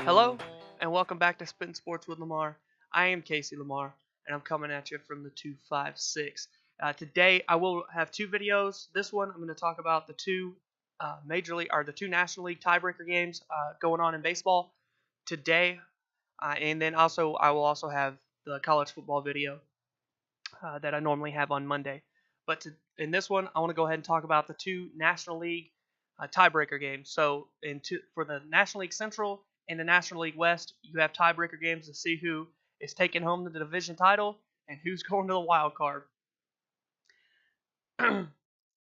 Hello, and welcome back to Spittin Sports with Lamar. I am Casey Lamar, and I'm coming at you from the 256. Today, I will have two videos. This one, I'm going to talk about the two the two National League tiebreaker games going on in baseball today, and then also I will also have the college football video that I normally have on Monday. But in this one, I want to go ahead and talk about the two National League tiebreaker games. So for the National League Central and the National League West, you have tiebreaker games to see who is taking home the division title and who's going to the wild card.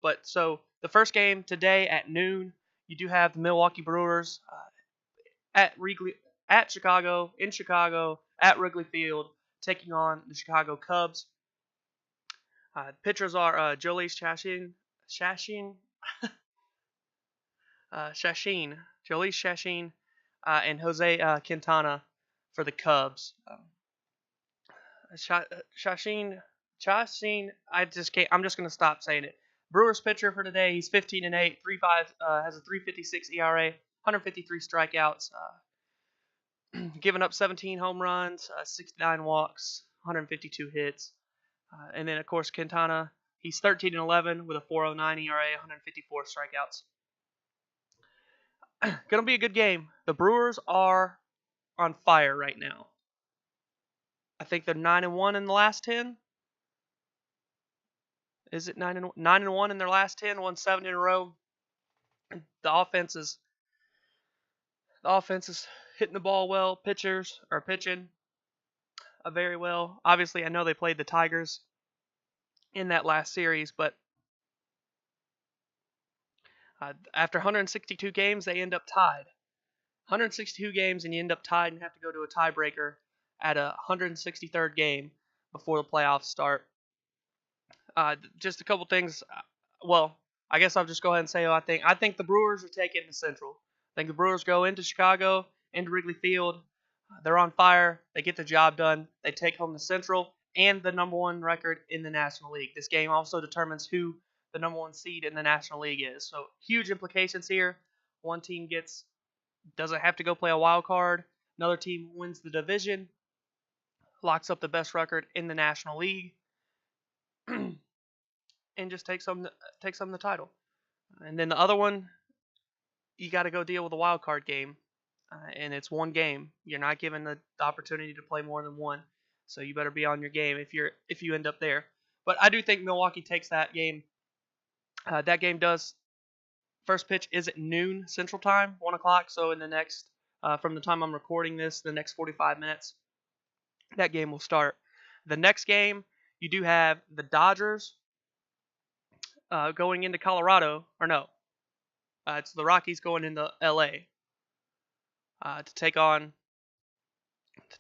But so the first game today at noon, you do have the Milwaukee Brewers at Chicago at Wrigley Field taking on the Chicago Cubs. Pitchers are Jhoulys Chacin, and Jose Quintana for the Cubs. Chacin, I just can't. I'm just gonna stop saying it. Brewers pitcher for today. He's 15-8, 3.5, has a 3.56 ERA, 153 strikeouts, giving up 17 home runs, 69 walks, 152 hits. And then, of course, Quintana, he's 13-11 with a 4.09 ERA, 154 strikeouts. Going to be a good game. The Brewers are on fire right now. I think they're 9-1 in the last 10. Is it 9-1 in their last 10? Won 7 in a row. The offense is hitting the ball well. Pitchers are pitching very well. Obviously, I know they played the Tigers in that last series, but after 162 games, they end up tied. 162 games, and you end up tied and have to go to a tiebreaker at a 163rd game before the playoffs start. Just a couple things. Well, I guess I'll just go ahead and say what I think. I think the Brewers are taking the Central. I think the Brewers go into Chicago, into Wrigley Field. They're on fire. They get the job done. They take home the Central and the number one record in the National League. This game also determines who the number one seed in the National League is. So huge implications here. One team doesn't have to go play a wild card. Another team wins the division, locks up the best record in the National League, and just takes home the title. And then the other one, you got to go deal with a wild card game, and it's one game. You're not given the opportunity to play more than one, so you better be on your game if you end up there. But I do think Milwaukee takes that game. That game does. First pitch is at noon Central Time, 1 o'clock. So in the next, from the time I'm recording this, the next 45 minutes, that game will start. The next game, you do have the Dodgers going into Colorado, or no, it's the Rockies going into LA to take on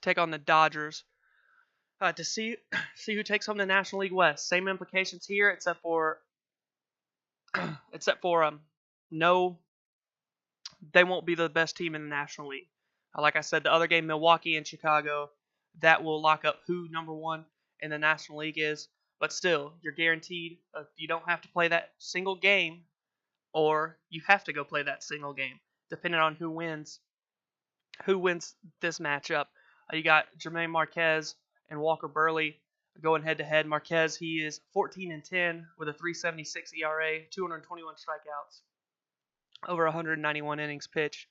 the Dodgers to see who takes home the National League West. Same implications here, except for no, they won't be the best team in the National League. Like I said, the other game, Milwaukee and Chicago, that will lock up who number one in the National League is. But still, you're guaranteed you don't have to play that single game, or you have to go play that single game, depending on who wins this matchup. You got Jermaine Marquez and Walker Buehler going head-to-head. Marquez, he is 14-10 with a 3.76 ERA, 221 strikeouts, over 191 innings pitched.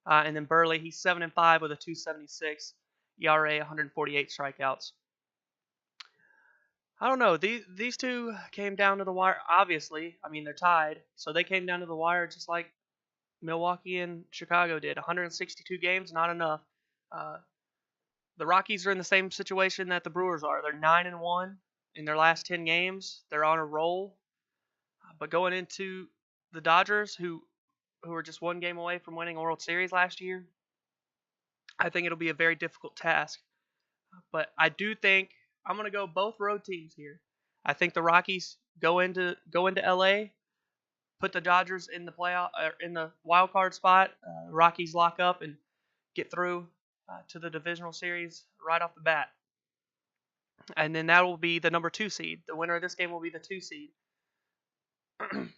And then Buehler, he's 7-5 with a 2.76 ERA, 148 strikeouts. I don't know. These two came down to the wire. Obviously, I mean, they're tied, so they came down to the wire just like Milwaukee and Chicago did. 162 games, not enough. The Rockies are in the same situation that the Brewers are. They're 9-1 in their last 10 games. They're on a roll. But going into the Dodgers, who were just one game away from winning a World Series last year, I think it'll be a very difficult task. But I do think I'm going to go both road teams here. I think the Rockies go into LA, put the Dodgers in the playoff in the wild card spot. Rockies lock up and get through to the divisional series right off the bat. And then that will be the number 2 seed. The winner of this game will be the 2 seed.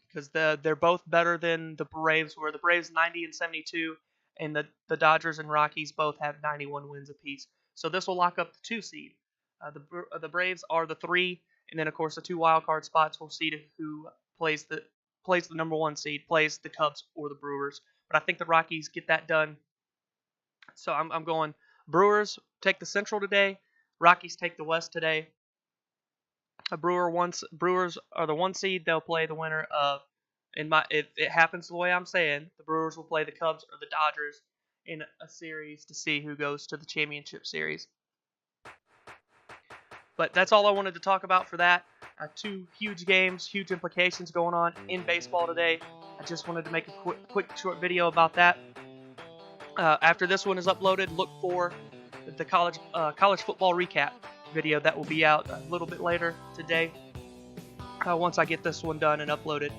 because they're both better than the Braves, where the Braves 90 and 72, and the Dodgers and Rockies both have 91 wins apiece. So this will lock up the 2 seed. The Braves are the 3, and then of course the 2 wild card spots will see who plays the number 1 seed, plays the Cubs or the Brewers. But I think the Rockies get that done. So I'm going Brewers take the Central today, Rockies take the West today. Brewers are the 1 seed. They'll play the winner of, if it happens the way I'm saying, the Brewers will play the Cubs or the Dodgers in a series to see who goes to the championship series. But that's all I wanted to talk about for that. 2 huge games, huge implications going on in baseball today. I just wanted to make a quick short video about that. After this one is uploaded, look for the college football recap video that will be out a little bit later today, once I get this one done and uploaded.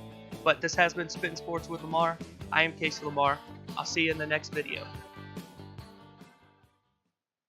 But this has been Spittin' Sports with Lamar. I am Casey Lamar. I'll see you in the next video.